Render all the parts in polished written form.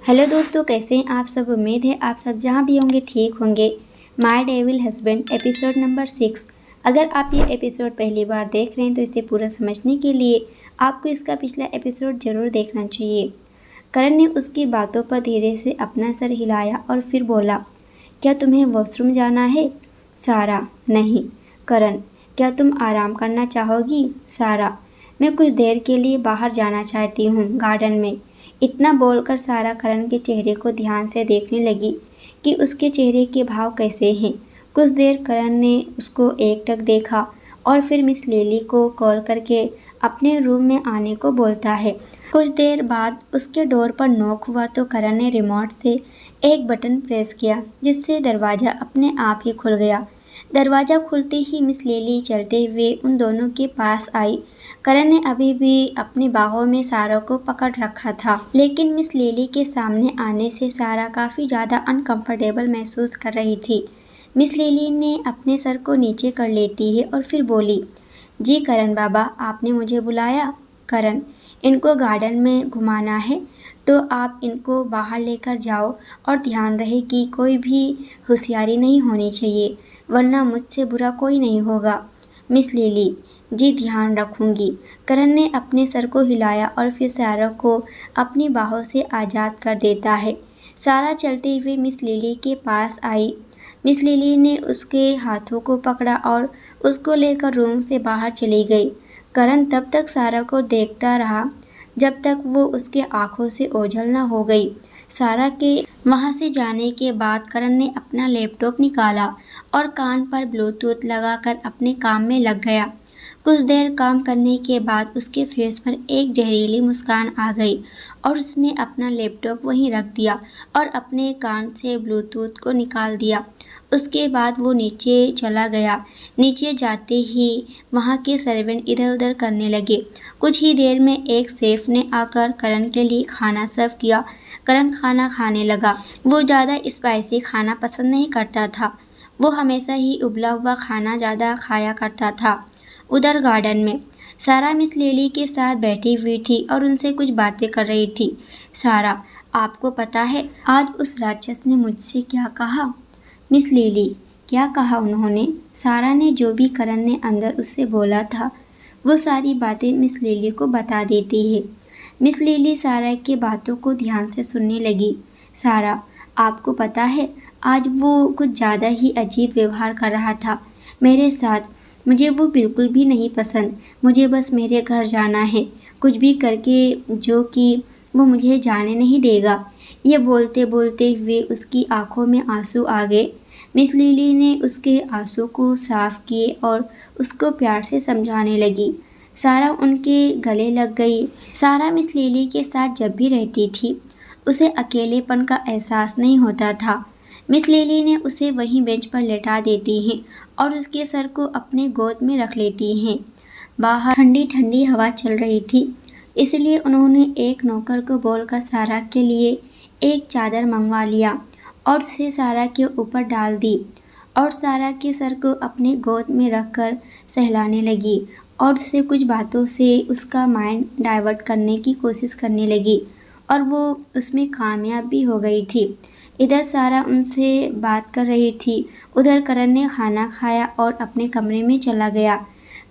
Hello दोस्तों, कैसे हैं आप सब। उम्मीद है आप सब जहां भी होंगे ठीक होंगे। My devil husband episode number 6। अगर आप ये एपिसोड पहली बार देख रहे हैं तो इसे पूरा समझने के लिए आपको इसका पिछला एपिसोड ज़रूर देखना चाहिए। करण ने उसकी बातों पर धीरे से अपना सर हिलाया और फिर बोला, क्या तुम्हें वॉशरूम जाना है? सारा, नहीं। करण, क्या तुम आराम करना चाहोगी? सारा, मैं कुछ देर के लिए बाहर जाना चाहती हूँ, गार्डन में। इतना बोलकर सारा करण के चेहरे को ध्यान से देखने लगी कि उसके चेहरे के भाव कैसे हैं। कुछ देर करण ने उसको एकटक देखा और फिर मिस लिली को कॉल करके अपने रूम में आने को बोलता है। कुछ देर बाद उसके डोर पर नॉक हुआ तो करण ने रिमोट से एक बटन प्रेस किया जिससे दरवाज़ा अपने आप ही खुल गया। दरवाज़ा खुलते ही मिस लिली चलते हुए उन दोनों के पास आई। करण ने अभी भी अपनी बाहों में सारा को पकड़ रखा था, लेकिन मिस लिली के सामने आने से सारा काफ़ी ज़्यादा अनकंफर्टेबल महसूस कर रही थी। मिस लिली ने अपने सर को नीचे कर लेती है और फिर बोली, जी करण बाबा, आपने मुझे बुलाया? करण, इनको गार्डन में घुमाना है तो आप इनको बाहर लेकर जाओ और ध्यान रहे कि कोई भी होशियारी नहीं होनी चाहिए, वरना मुझसे बुरा कोई नहीं होगा। मिस लिली, जी ध्यान रखूंगी। करण ने अपने सर को हिलाया और फिर सारा को अपनी बाहों से आज़ाद कर देता है। सारा चलते हुए मिस लिली के पास आई। मिस लिली ने उसके हाथों को पकड़ा और उसको लेकर रूम से बाहर चली गई। करण तब तक सारा को देखता रहा जब तक वो उसके आंखों से ओझल न हो गई। सारा के वहाँ से जाने के बाद करण ने अपना लैपटॉप निकाला और कान पर ब्लूटूथ लगाकर अपने काम में लग गया। कुछ देर काम करने के बाद उसके फेस पर एक जहरीली मुस्कान आ गई और उसने अपना लैपटॉप वहीं रख दिया और अपने कान से ब्लूटूथ को निकाल दिया। उसके बाद वो नीचे चला गया। नीचे जाते ही वहाँ के सर्वेंट इधर उधर करने लगे। कुछ ही देर में एक शेफ ने आकर करण के लिए खाना सर्व किया। करण खाना खाने लगा। वो ज़्यादा स्पाइसी खाना पसंद नहीं करता था। वो हमेशा ही उबला हुआ खाना ज़्यादा खाया करता था। उधर गार्डन में सारा मिस लिली के साथ बैठी हुई थी और उनसे कुछ बातें कर रही थी। सारा, आपको पता है आज उस राक्षस ने मुझसे क्या कहा? मिस लिली, क्या कहा उन्होंने? सारा ने जो भी करण ने अंदर उससे बोला था वो सारी बातें मिस लिली को बता देती है। मिस लिली सारा की बातों को ध्यान से सुनने लगी। सारा, आपको पता है आज वो कुछ ज़्यादा ही अजीब व्यवहार कर रहा था मेरे साथ। मुझे वो बिल्कुल भी नहीं पसंद। मुझे बस मेरे घर जाना है, कुछ भी करके, जो कि वो मुझे जाने नहीं देगा। ये बोलते बोलते हुए उसकी आंखों में आंसू आ गए। मिस लिली ने उसके आंसू को साफ किए और उसको प्यार से समझाने लगी। सारा उनके गले लग गई। सारा मिस लिली के साथ जब भी रहती थी उसे अकेलेपन का एहसास नहीं होता था। मिस लिली ने उसे वहीं बेंच पर लेटा देती हैं और उसके सर को अपने गोद में रख लेती हैं। बाहर ठंडी ठंडी हवा चल रही थी, इसलिए उन्होंने एक नौकर को बोलकर सारा के लिए एक चादर मंगवा लिया और उसे सारा के ऊपर डाल दी और सारा के सर को अपने गोद में रखकर सहलाने लगी और उससे कुछ बातों से उसका माइंड डाइवर्ट करने की कोशिश करने लगी और वो उसमें कामयाब भी हो गई थी। इधर सारा उनसे बात कर रही थी, उधर करण ने खाना खाया और अपने कमरे में चला गया।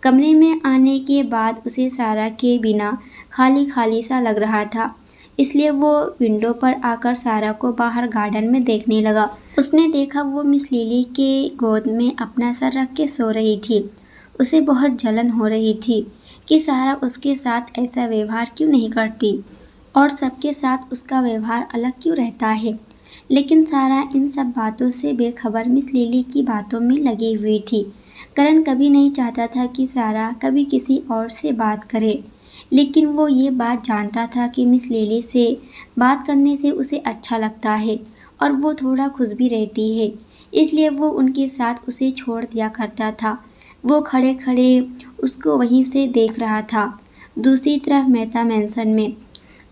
कमरे में आने के बाद उसे सारा के बिना खाली खाली सा लग रहा था, इसलिए वो विंडो पर आकर सारा को बाहर गार्डन में देखने लगा। उसने देखा वो मिस लिली के गोद में अपना सर रख के सो रही थी। उसे बहुत जलन हो रही थी कि सारा उसके साथ ऐसा व्यवहार क्यों नहीं करती और सबके साथ उसका व्यवहार अलग क्यों रहता है। लेकिन सारा इन सब बातों से बेखबर मिस लिली की बातों में लगी हुई थी। करण कभी नहीं चाहता था कि सारा कभी किसी और से बात करे, लेकिन वो ये बात जानता था कि मिस लिली से बात करने से उसे अच्छा लगता है और वो थोड़ा खुश भी रहती है, इसलिए वो उनके साथ उसे छोड़ दिया करता था। वो खड़े खड़े उसको वहीं से देख रहा था। दूसरी तरफ मेहता मैंसन में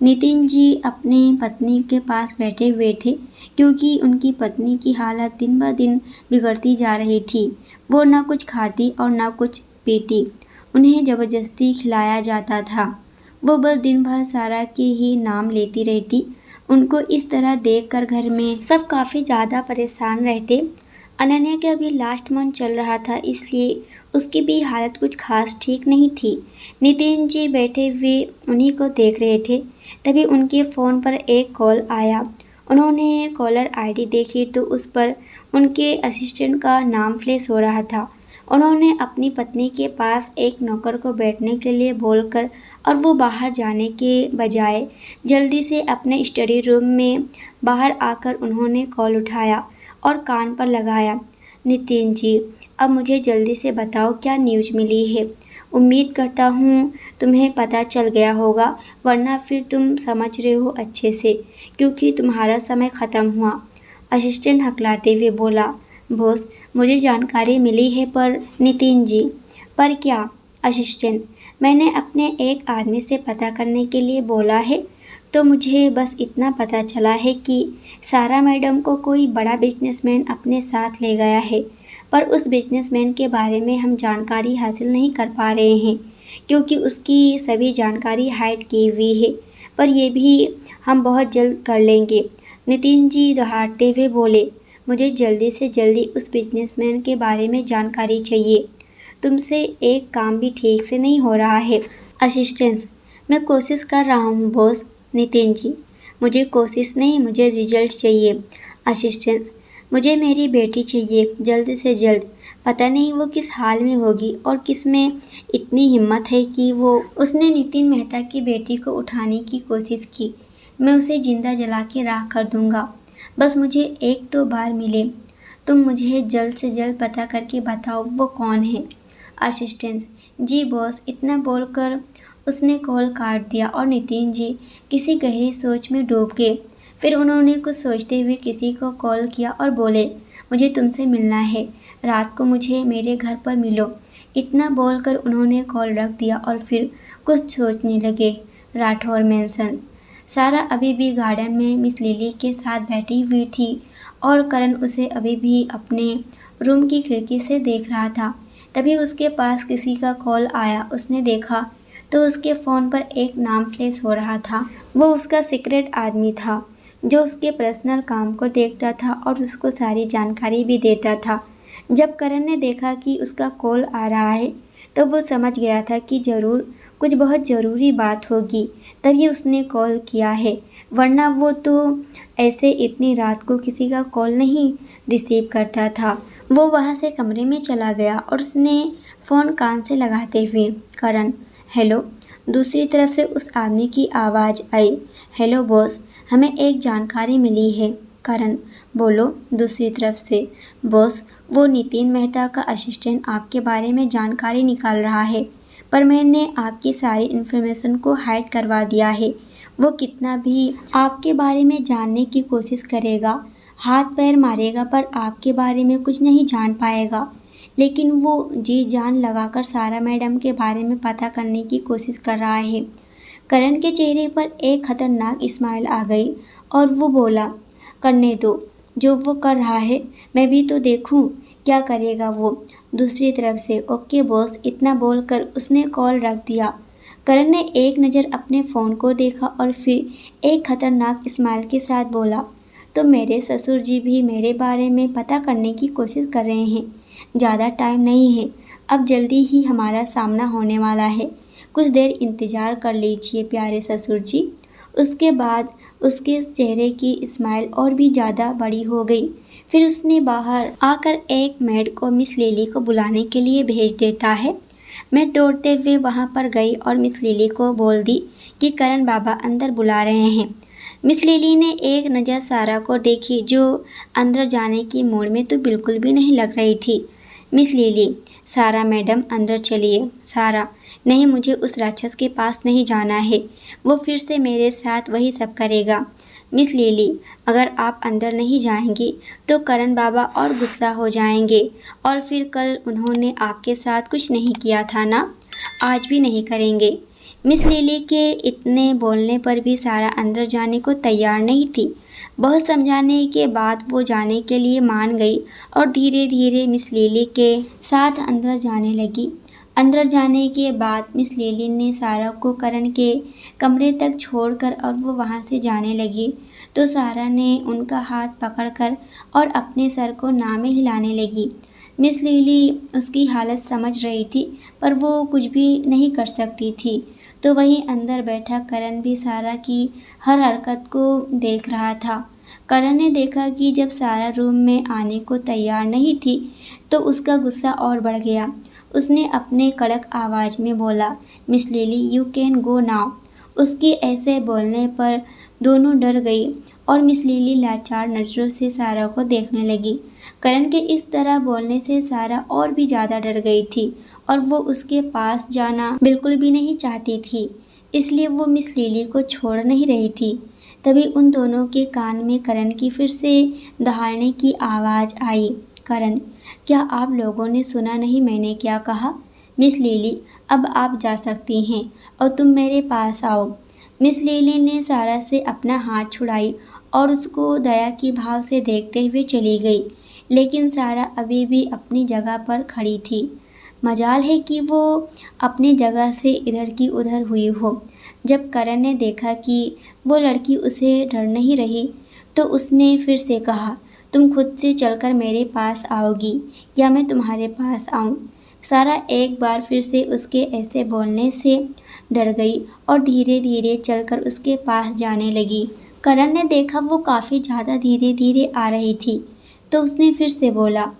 नितिन जी अपनी पत्नी के पास बैठे हुए थे, क्योंकि उनकी पत्नी की हालत दिन ब दिन बिगड़ती जा रही थी। वो ना कुछ खाती और ना कुछ पीती, उन्हें ज़बरदस्ती खिलाया जाता था। वो बस दिन भर सारा के ही नाम लेती रहती। उनको इस तरह देखकर घर में सब काफ़ी ज़्यादा परेशान रहते। अनन्या का अभी लास्ट मंथ चल रहा था, इसलिए उसकी भी हालत कुछ खास ठीक नहीं थी। नितिन जी बैठे हुए उन्हीं को देख रहे थे, तभी उनके फ़ोन पर एक कॉल आया। उन्होंने कॉलर आईडी देखी तो उस पर उनके असिस्टेंट का नाम फ्लैश हो रहा था। उन्होंने अपनी पत्नी के पास एक नौकर को बैठने के लिए बोलकर और वो बाहर जाने के बजाय जल्दी से अपने स्टडी रूम में बाहर आकर उन्होंने कॉल उठाया और कान पर लगाया। नितिन जी, अब मुझे जल्दी से बताओ क्या न्यूज़ मिली है। उम्मीद करता हूँ तुम्हें पता चल गया होगा, वरना फिर तुम समझ रहे हो अच्छे से, क्योंकि तुम्हारा समय ख़त्म हुआ। असिस्टेंट हकलाते हुए बोला, बॉस मुझे जानकारी मिली है पर। नितिन जी, पर क्या? असिस्टेंट, मैंने अपने एक आदमी से पता करने के लिए बोला है, तो मुझे बस इतना पता चला है कि सारा मैडम को कोई बड़ा बिजनेसमैन अपने साथ ले गया है, पर उस बिजनेसमैन के बारे में हम जानकारी हासिल नहीं कर पा रहे हैं, क्योंकि उसकी सभी जानकारी हाइड की हुई है, पर ये भी हम बहुत जल्द कर लेंगे। नितिन जी दहाड़ते हुए बोले, मुझे जल्दी से जल्दी उस बिजनेसमैन के बारे में जानकारी चाहिए। तुमसे एक काम भी ठीक से नहीं हो रहा है। असिस्टेंट्स, मैं कोशिश कर रहा हूँ बॉस। नितिन जी, मुझे कोशिश नहीं, मुझे रिजल्ट चाहिए। असिस्टेंट्स, मुझे मेरी बेटी चाहिए जल्द से जल्द। पता नहीं वो किस हाल में होगी और किस में इतनी हिम्मत है कि वो उसने नितिन मेहता की बेटी को उठाने की कोशिश की। मैं उसे जिंदा जला के राख कर दूंगा। बस मुझे एक तो बार मिले। तुम मुझे जल्द से जल्द पता करके बताओ वो कौन है। असिस्टेंट, जी बॉस। इतना बोलकर उसने कॉल काट दिया और नितिन जी किसी गहरी सोच में डूब गए। फिर उन्होंने कुछ सोचते हुए किसी को कॉल किया और बोले, मुझे तुमसे मिलना है, रात को मुझे मेरे घर पर मिलो। इतना बोलकर उन्होंने कॉल रख दिया और फिर कुछ सोचने लगे। राठौर मैंसन। सारा अभी भी गार्डन में मिस लिली के साथ बैठी हुई थी और करण उसे अभी भी अपने रूम की खिड़की से देख रहा था। तभी उसके पास किसी का कॉल आया। उसने देखा तो उसके फ़ोन पर एक नाम फ्लैश हो रहा था। वो उसका सीक्रेट आदमी था जो उसके पर्सनल काम को देखता था और उसको सारी जानकारी भी देता था। जब करण ने देखा कि उसका कॉल आ रहा है तो वो समझ गया था कि ज़रूर कुछ बहुत ज़रूरी बात होगी, तभी उसने कॉल किया है, वरना वो तो ऐसे इतनी रात को किसी का कॉल नहीं रिसीव करता था। वो वहाँ से कमरे में चला गया और उसने फ़ोन कान से लगाते हुए, करण, हेलो। दूसरी तरफ से उस आदमी की आवाज़ आई, हेलो बॉस, हमें एक जानकारी मिली है। करण, बोलो। दूसरी तरफ से, बॉस, वो नितिन मेहता का असिस्टेंट आपके बारे में जानकारी निकाल रहा है, पर मैंने आपकी सारी इन्फॉर्मेशन को हाइड करवा दिया है। वो कितना भी आपके बारे में जानने की कोशिश करेगा, हाथ पैर मारेगा, पर आपके बारे में कुछ नहीं जान पाएगा। लेकिन वो जी जान लगाकर सारा मैडम के बारे में पता करने की कोशिश कर रहा है। करण के चेहरे पर एक खतरनाक स्माइल आ गई और वो बोला, करने दो, जो वो कर रहा है मैं भी तो देखूं क्या करेगा वो। दूसरी तरफ से, ओके बॉस। इतना बोलकर उसने कॉल रख दिया। करण ने एक नज़र अपने फ़ोन को देखा और फिर एक खतरनाक स्माइल के साथ बोला, तो मेरे ससुर जी भी मेरे बारे में पता करने की कोशिश कर रहे हैं। ज़्यादा टाइम नहीं है, अब जल्दी ही हमारा सामना होने वाला है। कुछ देर इंतज़ार कर लीजिए प्यारे ससुर जी। उसके बाद उसके चेहरे की स्माइल और भी ज़्यादा बड़ी हो गई। फिर उसने बाहर आकर एक मेड को मिस लिली को बुलाने के लिए भेज देता है। मैं दौड़ते हुए वहाँ पर गई और मिस लिली को बोल दी कि करण बाबा अंदर बुला रहे हैं। मिस लिली ने एक नज़र सारा को देखी, जो अंदर जाने की मूड में तो बिल्कुल भी नहीं लग रही थी। मिस लिली, सारा मैडम अंदर चलिए। सारा, नहीं, मुझे उस राक्षस के पास नहीं जाना है, वो फिर से मेरे साथ वही सब करेगा। मिस लिली, अगर आप अंदर नहीं जाएंगी तो करण बाबा और गुस्सा हो जाएंगे, और फिर कल उन्होंने आपके साथ कुछ नहीं किया था ना, आज भी नहीं करेंगे। मिस लिली के इतने बोलने पर भी सारा अंदर जाने को तैयार नहीं थी। बहुत समझाने के बाद वो जाने के लिए मान गई और धीरे धीरे मिस लिली के साथ अंदर जाने लगी। अंदर जाने के बाद मिस लिली ने सारा को करण के कमरे तक छोड़कर और वो वहाँ से जाने लगी तो सारा ने उनका हाथ पकड़कर और अपने सर को ना में हिलाने लगी। मिस लिली उसकी हालत समझ रही थी पर वो कुछ भी नहीं कर सकती थी। तो वहीं अंदर बैठा करण भी सारा की हर हरकत को देख रहा था। करण ने देखा कि जब सारा रूम में आने को तैयार नहीं थी तो उसका गुस्सा और बढ़ गया। उसने अपने कड़क आवाज़ में बोला, miss lily you can go now. उसके ऐसे बोलने पर दोनों डर गई और मिस लिली लाचार नज़रों से सारा को देखने लगी। करण के इस तरह बोलने से सारा और भी ज़्यादा डर गई थी और वो उसके पास जाना बिल्कुल भी नहीं चाहती थी, इसलिए वो मिस लिली को छोड़ नहीं रही थी। तभी उन दोनों के कान में करण की फिर से दहाड़ने की आवाज़ आई। करण, क्या आप लोगों ने सुना नहीं मैंने क्या कहा? मिस लिली, अब आप जा सकती हैं और तुम मेरे पास आओ। मिस लिली ने सारा से अपना हाथ छुड़ाई और उसको दया की भाव से देखते हुए चली गई, लेकिन सारा अभी भी अपनी जगह पर खड़ी थी। मजाल है कि वो अपनी जगह से इधर की उधर हुई हो। जब करण ने देखा कि वो लड़की उसे डर नहीं रही तो उसने फिर से कहा, तुम खुद से चलकर मेरे पास आओगी या मैं तुम्हारे पास आऊँ? सारा एक बार फिर से उसके ऐसे बोलने से डर गई और धीरे धीरे चलकर उसके पास जाने लगी। करण ने देखा वो काफ़ी ज़्यादा धीरे धीरे आ रही थी तो उसने फिर से बोला,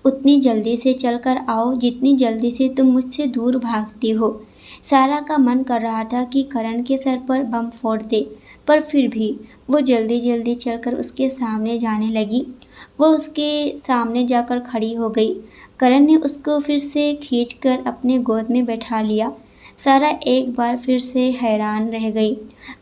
उतनी जल्दी से चलकर आओ जितनी जल्दी से तुम मुझसे दूर भागती हो। सारा का मन कर रहा था कि करण के सर पर बम फोड़ दे, पर फिर भी वो जल्दी जल्दी चलकर उसके सामने जाने लगी। वो उसके सामने जाकर खड़ी हो गई। करण ने उसको फिर से खींचकर अपने गोद में बैठा लिया। सारा एक बार फिर से हैरान रह गई।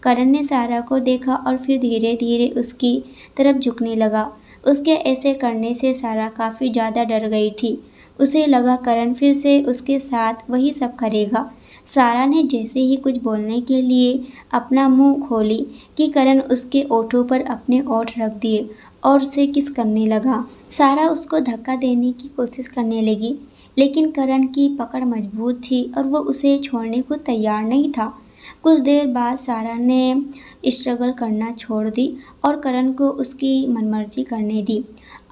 करण ने सारा को देखा और फिर धीरे धीरे उसकी तरफ झुकने लगा। उसके ऐसे करने से सारा काफ़ी ज़्यादा डर गई थी। उसे लगा करण फिर से उसके साथ वही सब करेगा। सारा ने जैसे ही कुछ बोलने के लिए अपना मुंह खोली कि करण उसके ओठों पर अपने ओठ रख दिए और उसे किस करने लगा। सारा उसको धक्का देने की कोशिश करने लगी, लेकिन करण की पकड़ मजबूत थी और वो उसे छोड़ने को तैयार नहीं था। कुछ देर बाद सारा ने स्ट्रगल करना छोड़ दी और करण को उसकी मनमर्जी करने दी।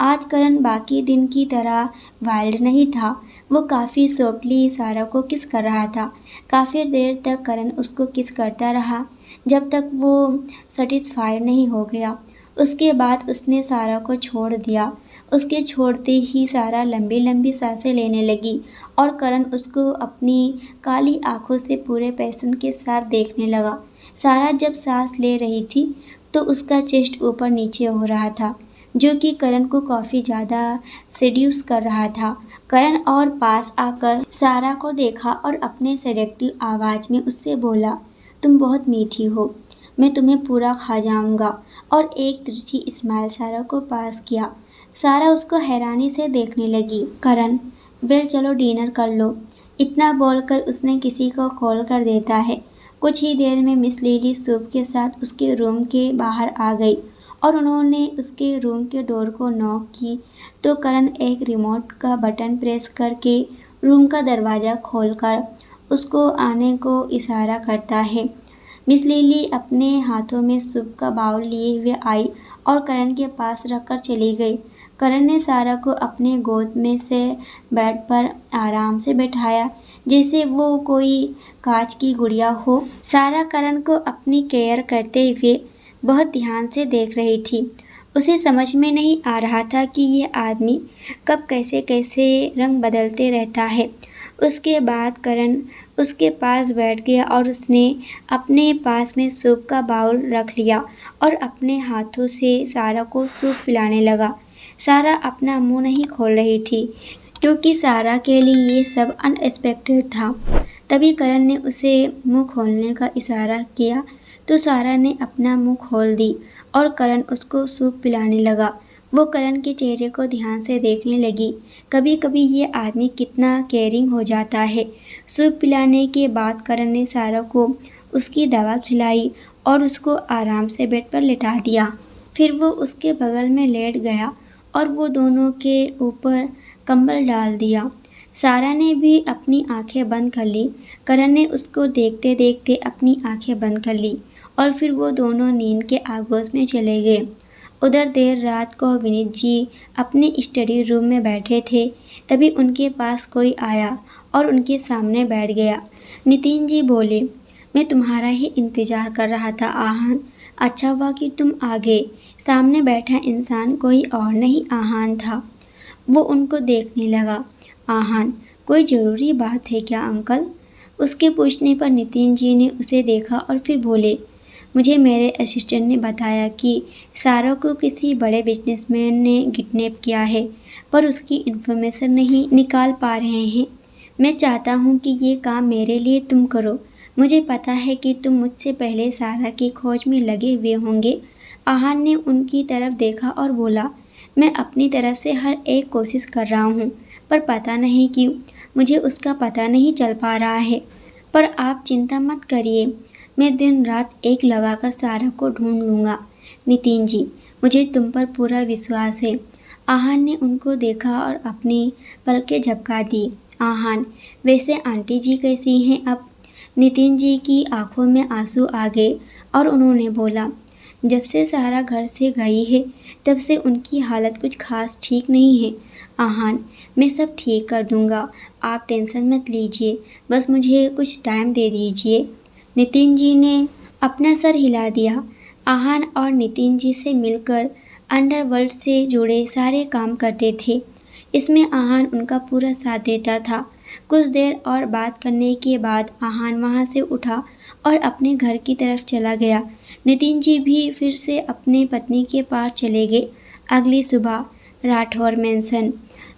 आज करण बाकी दिन की तरह वाइल्ड नहीं था। वो काफ़ी सॉफ्टली सारा को किस कर रहा था। काफ़ी देर तक करण उसको किस करता रहा जब तक वो सेटिस्फाइड नहीं हो गया। उसके बाद उसने सारा को छोड़ दिया। उसके छोड़ते ही सारा लंबी लंबी सांसें लेने लगी और करण उसको अपनी काली आंखों से पूरे पैशन के साथ देखने लगा। सारा जब सांस ले रही थी तो उसका चेस्ट ऊपर नीचे हो रहा था, जो कि करण को काफ़ी ज़्यादा सेड्यूस कर रहा था। करण और पास आकर सारा को देखा और अपने सेडेक्टिव आवाज़ में उससे बोला, तुम बहुत मीठी हो, मैं तुम्हें पूरा खा जाऊंगा। और एक तिरछी स्माइल सारा को पास किया। सारा उसको हैरानी से देखने लगी। करण, वेल चलो डिनर कर लो। इतना बोलकर उसने किसी को कॉल कर देता है। कुछ ही देर में मिस लिली सूप के साथ उसके रूम के बाहर आ गई और उन्होंने उसके रूम के डोर को नॉक की तो करण एक रिमोट का बटन प्रेस करके रूम का दरवाज़ा खोलकर उसको आने को इशारा करता है। मिस लिली अपने हाथों में सूप का बाउल लिए हुए आई और करण के पास रखकर चली गई। करण ने सारा को अपने गोद में से बेड पर आराम से बैठाया जैसे वो कोई कांच की गुड़िया हो। सारा करण को अपनी केयर करते हुए बहुत ध्यान से देख रही थी। उसे समझ में नहीं आ रहा था कि ये आदमी कब कैसे कैसे रंग बदलते रहता है। उसके बाद करण उसके पास बैठ गया और उसने अपने पास में सूप का बाउल रख लिया और अपने हाथों से सारा को सूप पिलाने लगा। सारा अपना मुंह नहीं खोल रही थी क्योंकि सारा के लिए ये सब अनएक्सपेक्टेड था। तभी करण ने उसे मुंह खोलने का इशारा किया तो सारा ने अपना मुंह खोल दी और करण उसको सूप पिलाने लगा। वो करण के चेहरे को ध्यान से देखने लगी। कभी कभी ये आदमी कितना केयरिंग हो जाता है। सूप पिलाने के बाद करण ने सारा को उसकी दवा खिलाई और उसको आराम से बेड पर लेटा दिया। फिर वो उसके बगल में लेट गया और वो दोनों के ऊपर कंबल डाल दिया। सारा ने भी अपनी आंखें बंद कर ली। करण ने उसको देखते देखते अपनी आंखें बंद कर ली और फिर वो दोनों नींद के आगोश में चले गए। उधर देर रात को विनीत जी अपने स्टडी रूम में बैठे थे। तभी उनके पास कोई आया और उनके सामने बैठ गया। नितिन जी बोले, मैं तुम्हारा ही इंतज़ार कर रहा था आहान। अच्छा हुआ कि तुम आ गए। सामने बैठा इंसान कोई और नहीं आहान था। वो उनको देखने लगा। आहान, कोई ज़रूरी बात है क्या अंकल? उसके पूछने पर नितिन जी ने उसे देखा और फिर बोले, मुझे मेरे असिस्टेंट ने बताया कि सारा को किसी बड़े बिजनेसमैन ने किडनैप किया है, पर उसकी इन्फॉर्मेशन नहीं निकाल पा रहे हैं। मैं चाहता हूँ कि ये काम मेरे लिए तुम करो। मुझे पता है कि तुम मुझसे पहले सारा की खोज में लगे हुए होंगे। आहान ने उनकी तरफ देखा और बोला, मैं अपनी तरफ से हर एक कोशिश कर रहा हूँ, पर पता नहीं क्यों मुझे उसका पता नहीं चल पा रहा है। पर आप चिंता मत करिए, मैं दिन रात एक लगाकर सारा को ढूंढ लूँगा। नितिन जी, मुझे तुम पर पूरा विश्वास है। आहान ने उनको देखा और अपनी पलकें झपका दी। आहान, वैसे आंटी जी कैसी हैं अब? नितिन जी की आंखों में आंसू आ गए और उन्होंने बोला, जब से सारा घर से गई है तब से उनकी हालत कुछ खास ठीक नहीं है। आहान, मैं सब ठीक कर दूंगा, आप टेंशन मत लीजिए, बस मुझे कुछ टाइम दे दीजिए। नितिन जी ने अपना सर हिला दिया। आहान और नितिन जी से मिलकर अंडरवर्ल्ड से जुड़े सारे काम करते थे। इसमें आहान उनका पूरा साथ देता था। कुछ देर और बात करने के बाद आहान वहाँ से उठा और अपने घर की तरफ चला गया। नितिन जी भी फिर से अपने पत्नी के पास चले गए। अगली सुबह राठौर मेंशन।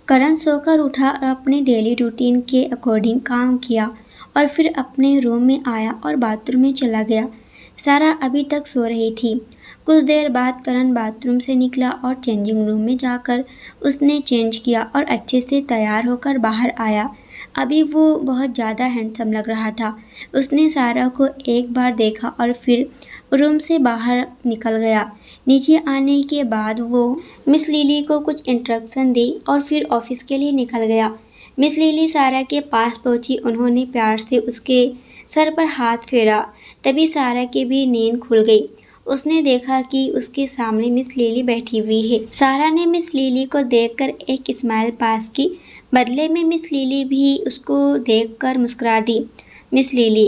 करण सोकर उठा और अपने डेली रूटीन के अकॉर्डिंग काम किया और फिर अपने रूम में आया और बाथरूम में चला गया। सारा अभी तक सो रही थी। कुछ देर बाद करण बाथरूम से निकला और चेंजिंग रूम में जाकर उसने चेंज किया और अच्छे से तैयार होकर बाहर आया। अभी वो बहुत ज़्यादा हैंडसम लग रहा था। उसने सारा को एक बार देखा और फिर रूम से बाहर निकल गया। नीचे आने के बाद वो मिस लिली को कुछ इंस्ट्रक्शन दी और फिर ऑफिस के लिए निकल गया। मिस लिली सारा के पास पहुंची। उन्होंने प्यार से उसके सर पर हाथ फेरा। तभी सारा की भी नींद खुल गई। उसने देखा कि उसके सामने मिस लिली बैठी हुई है। सारा ने मिस लिली को देखकर एक स्माइल पास की। बदले में मिस लिली भी उसको देखकर मुस्कुरा दी। मिस लिली,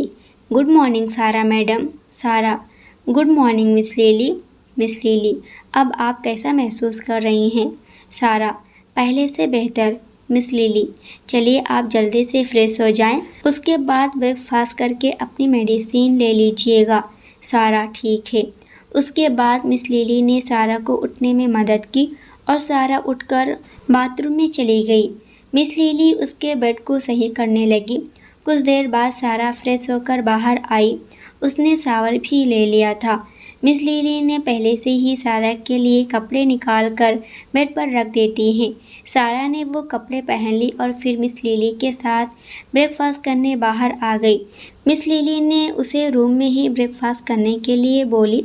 गुड मॉर्निंग सारा मैडम। सारा, good morning miss lily. Miss lily, अब आप कैसा महसूस कर रही हैं? सारा, पहले से बेहतर। मिस लिली, चलिए आप जल्दी से फ्रेश हो जाएं, उसके बाद ब्रेकफास्ट करके अपनी मेडिसिन ले लीजिएगा। सारा, ठीक है। उसके बाद मिस लिली ने सारा को उठने में मदद की और सारा उठकर बाथरूम में चली गई। मिस लिली उसके बेड को सही करने लगी। कुछ देर बाद सारा फ्रेश होकर बाहर आई। उसने शावर भी ले लिया था। मिस लिली ने पहले से ही सारा के लिए कपड़े निकाल कर बेड पर रख देती हैं। सारा ने वो कपड़े पहन ली और फिर मिस लिली के साथ ब्रेकफास्ट करने बाहर आ गई। मिस लिली ने उसे रूम में ही ब्रेकफास्ट करने के लिए बोली,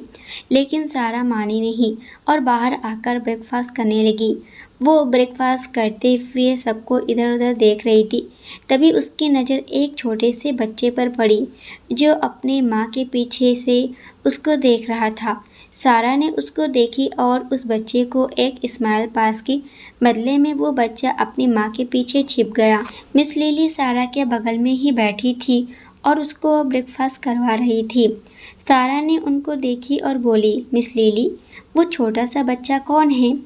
लेकिन सारा मानी नहीं और बाहर आकर ब्रेकफास्ट करने लगी। वो ब्रेकफास्ट करते हुए सबको इधर उधर देख रही थी। तभी उसकी नज़र एक छोटे से बच्चे पर पड़ी जो अपने माँ के पीछे से उसको देख रहा था। सारा ने उसको देखी और उस बच्चे को एक स्माइल पास की। बदले में वो बच्चा अपनी माँ के पीछे छिप गया। मिस लिली सारा के बगल में ही बैठी थी और उसको ब्रेकफास्ट करवा रही थी। सारा ने उनको देखी और बोली, मिस लिली, वो छोटा सा बच्चा कौन है?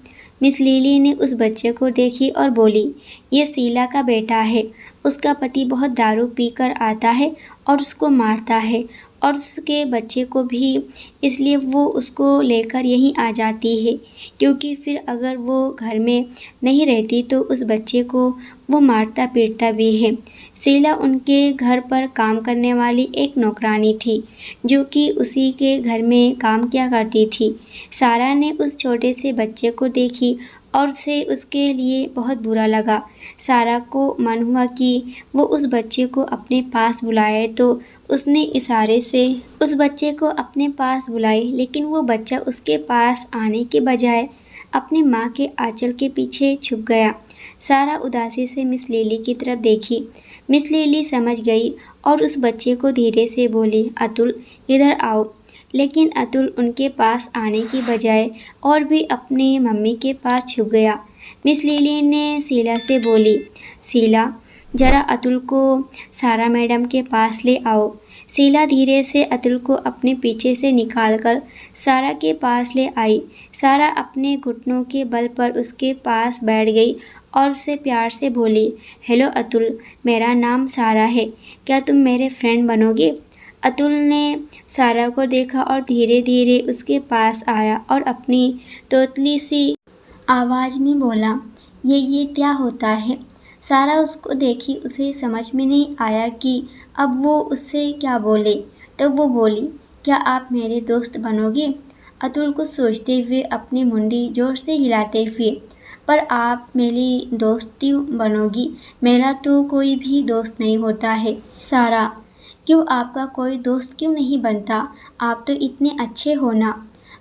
मिस लिली ने उस बच्चे को देखी और बोली, ये शीला का बेटा है। उसका पति बहुत दारू पीकर आता है और उसको मारता है और उसके बच्चे को भी, इसलिए वो उसको लेकर यहीं आ जाती है, क्योंकि फिर अगर वो घर में नहीं रहती तो उस बच्चे को वो मारता पीटता भी है। शीला उनके घर पर काम करने वाली एक नौकरानी थी जो कि उसी के घर में काम किया करती थी। सारा ने उस छोटे से बच्चे को देखी और उसे उसके लिए बहुत बुरा लगा। सारा को मन हुआ कि वो उस बच्चे को अपने पास बुलाए, तो उसने इशारे से उस बच्चे को अपने पास बुलाई, लेकिन वो बच्चा उसके पास आने के बजाय अपनी माँ के आंचल के पीछे छुप गया। सारा उदासी से मिस लिली की तरफ देखी। मिस लिली समझ गई और उस बच्चे को धीरे से बोली, अतुल इधर आओ। लेकिन अतुल उनके पास आने की बजाय और भी अपनी मम्मी के पास छुप गया। मिस लिली ने शीला से बोली, शीला जरा अतुल को सारा मैडम के पास ले आओ। शीला धीरे से अतुल को अपने पीछे से निकालकर सारा के पास ले आई। सारा अपने घुटनों के बल पर उसके पास बैठ गई और उसे प्यार से बोली, हेलो अतुल, मेरा नाम सारा है, क्या तुम मेरे फ्रेंड बनोगे? अतुल ने सारा को देखा और धीरे धीरे उसके पास आया और अपनी तोतली सी आवाज़ में बोला, ये क्या होता है? सारा उसको देखी, उसे समझ में नहीं आया कि अब वो उससे क्या बोले। तब वो बोली, क्या आप मेरे दोस्त बनोगे? अतुल कुछ सोचते हुए अपनी मुंडी जोर से हिलाते हुए, पर आप मेरी दोस्ती बनोगी? मेरा तो कोई भी दोस्त नहीं होता है। सारा, क्यों आपका कोई दोस्त क्यों नहीं बनता? आप तो इतने अच्छे हो ना।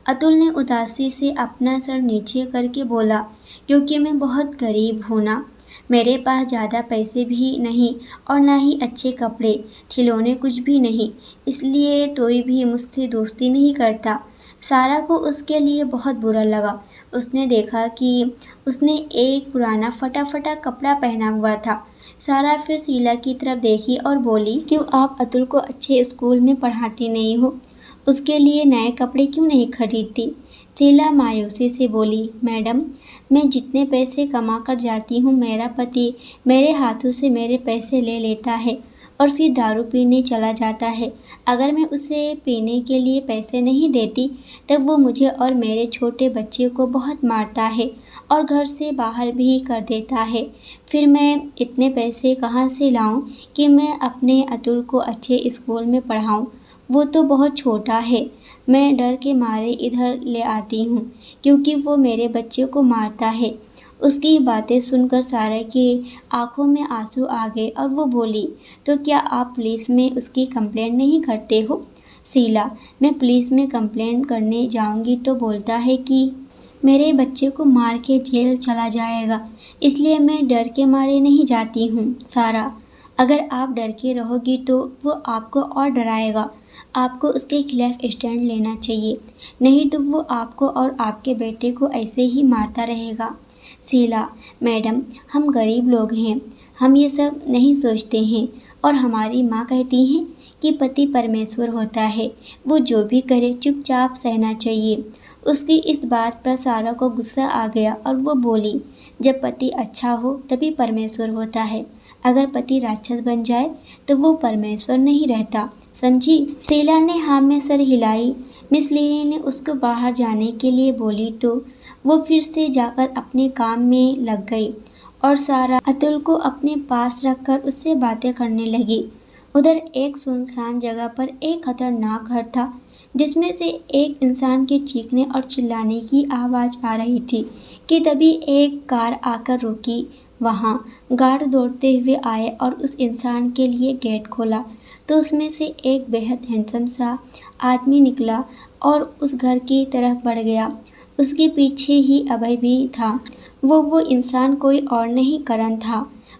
अतुल ने उदासी से अपना सर नीचे करके बोला, क्योंकि मैं बहुत गरीब हूँ ना। मेरे पास ज़्यादा पैसे भी नहीं और ना ही अच्छे कपड़े खिलौने कुछ भी नहीं, इसलिए कोई भी मुझसे दोस्ती नहीं करता। सारा को उसके लिए बहुत बुरा लगा। उसने देखा कि उसने एक पुराना फटा फटा कपड़ा पहना हुआ था। सारा फिर शीला की तरफ देखी और बोली, क्यों आप अतुल को अच्छे स्कूल में पढ़ाती नहीं हो? उसके लिए नए कपड़े क्यों नहीं खरीदती? शीला मायूसी से बोली, मैडम, मैं जितने पैसे कमा कर जाती हूँ, मेरा पति मेरे हाथों से मेरे पैसे ले लेता है और फिर दारू पीने चला जाता है। अगर मैं उसे पीने के लिए पैसे नहीं देती तब वो मुझे और मेरे छोटे बच्चे को बहुत मारता है और घर से बाहर भी कर देता है। फिर मैं इतने पैसे कहाँ से लाऊं कि मैं अपने अतुल को अच्छे स्कूल में पढ़ाऊं? वो तो बहुत छोटा है। मैं डर के मारे इधर ले आती हूँ क्योंकि वो मेरे बच्चे को मारता है। उसकी बातें सुनकर सारा की आंखों में आंसू आ गए और वो बोली, तो क्या आप पुलिस में उसकी कंप्लेंट नहीं करते हो? शीला, मैं पुलिस में कंप्लेंट करने जाऊंगी तो बोलता है कि मेरे बच्चे को मार के जेल चला जाएगा, इसलिए मैं डर के मारे नहीं जाती हूँ। सारा, अगर आप डर के रहोगी तो वो आपको और डराएगा। आपको उसके खिलाफ स्टैंड लेना चाहिए, नहीं तो वो आपको और आपके बेटे को ऐसे ही मारता रहेगा। शीला, मैडम, हम गरीब लोग हैं, हम ये सब नहीं सोचते हैं और हमारी माँ कहती हैं कि पति परमेश्वर होता है, वो जो भी करे चुपचाप सहना चाहिए। उसकी इस बात पर सारा को गुस्सा आ गया और वो बोली, जब पति अच्छा हो तभी परमेश्वर होता है, अगर पति राक्षस बन जाए तो वो परमेश्वर नहीं रहता, समझी? शीला ने हाँ में सर हिलाई। मिस लिली ने उसको बाहर जाने के लिए बोली तो वो फिर से जाकर अपने काम में लग गई और सारा अतुल को अपने पास रखकर उससे बातें करने लगी। उधर एक सुनसान जगह पर एक खतरनाक घर था जिसमें से एक इंसान के चीखने और चिल्लाने की आवाज़ आ रही थी कि तभी एक कार आकर रुकी। वहाँ गार्ड दौड़ते हुए आए और उस इंसान के लिए गेट खोला तो उसमें से एक बेहद हैंडसम सा आदमी निकला और उस घर की तरफ बढ़ गया। उसके पीछे ही अभय भी था। वो इंसान कोई और नहीं, करण था।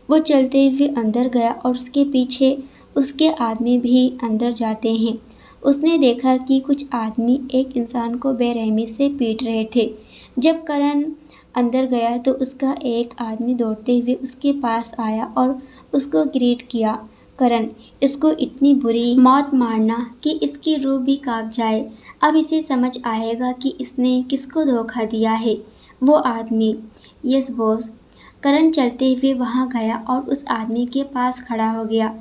वो चलते हुए अंदर गया और उसके पीछे उसके आदमी भी अंदर जाते हैं। उसने देखा कि कुछ आदमी एक इंसान को बेरहमी से पीट रहे थे। जब करण अंदर गया तो उसका एक आदमी दौड़ते हुए उसके पास आया और उसको ग्रीट किया, करण, इसको इतनी बुरी मौत मारना कि इसकी रूह भी कांप जाए। अब इसे समझ आएगा कि इसने किसको धोखा दिया है। वो आदमी, यस बॉस। करण चलते हुए वहाँ गया और उस आदमी के पास खड़ा हो गया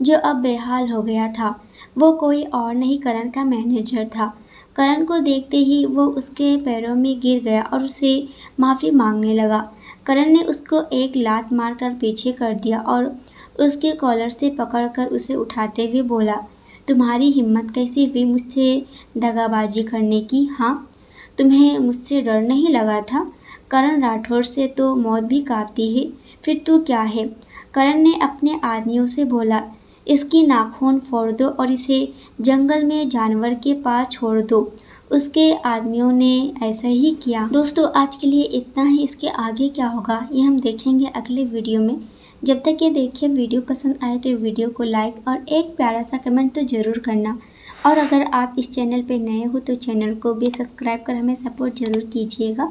जो अब बेहाल हो गया था। वो कोई और नहीं, करण का मैनेजर था। करण को देखते ही वो उसके पैरों में गिर गया और उसे माफ़ी मांगने लगा। करण ने उसको एक लात मारकर पीछे कर दिया और उसके कॉलर से पकड़कर उसे उठाते हुए बोला, तुम्हारी हिम्मत कैसे हुई मुझसे दगाबाजी करने की? हाँ, तुम्हें मुझसे डर नहीं लगा था? करण राठौर से तो मौत भी कांपती है, फिर तू क्या है? करण ने अपने आदमियों से बोला, इसकी नाखून फोड़ दो और इसे जंगल में जानवर के पास छोड़ दो। उसके आदमियों ने ऐसा ही किया। दोस्तों आज के लिए इतना ही, इसके आगे क्या होगा ये हम देखेंगे अगले वीडियो में। जब तक ये देखिए वीडियो पसंद आए तो वीडियो को लाइक और एक प्यारा सा कमेंट तो ज़रूर करना। और अगर आप इस चैनल पे नए हो तो चैनल को भी सब्सक्राइब कर हमें सपोर्ट ज़रूर कीजिएगा।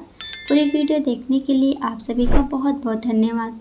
पूरी वीडियो देखने के लिए आप सभी का बहुत बहुत धन्यवाद।